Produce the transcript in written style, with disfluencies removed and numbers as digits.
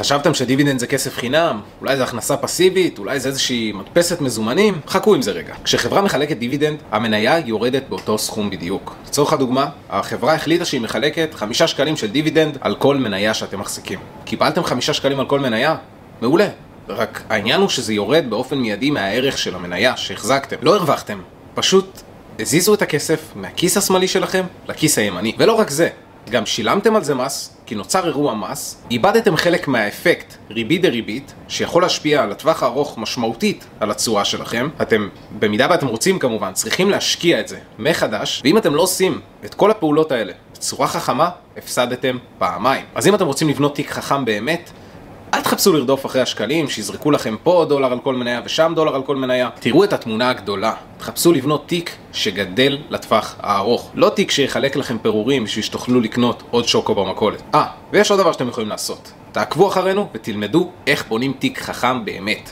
חשבתם שדיבידנד זה כסף חינם? אולי זה הכנסה פסיבית? אולי זה איזושהי מדפסת מזומנים? חכו עם זה רגע. כשחברה מחלקת דיבידנד, המניה יורדת באותו סכום בדיוק. לצורך הדוגמה, החברה החליטה שהיא מחלקת 5 שקלים של דיבידנד על כל מניה שאתם מחזיקים. קיבלתם 5 שקלים על כל מניה? מעולה. רק העניין הוא שזה יורד באופן מיידי מהערך של המניה שהחזקתם. לא הרווחתם. פשוט הזיזו את הכסף מהכיס השמאלי שלכם לכיס הימני. ולא רק זה, גם שילמתם על זה מס, כי נוצר אירוע מס, איבדתם חלק מהאפקט ריבית דריבית, שיכול להשפיע על הטווח הארוך משמעותית על התשואה שלכם. אתם, במידה ואתם רוצים כמובן, צריכים להשקיע את זה מחדש, ואם אתם לא עושים את כל הפעולות האלה בצורה חכמה, הפסדתם פעמיים. אז אם אתם רוצים לבנות תיק חכם באמת, אל תחפשו לרדוף אחרי השקלים, שיזרקו לכם פה דולר על כל מניה ושם דולר על כל מניה. תראו את התמונה הגדולה. תחפשו לבנות תיק שגדל לטווח הארוך. לא תיק שיחלק לכם פירורים בשביל שתוכלו לקנות עוד שוקו במכולת. ויש עוד דבר שאתם יכולים לעשות. תעקבו אחרינו ותלמדו איך בונים תיק חכם באמת.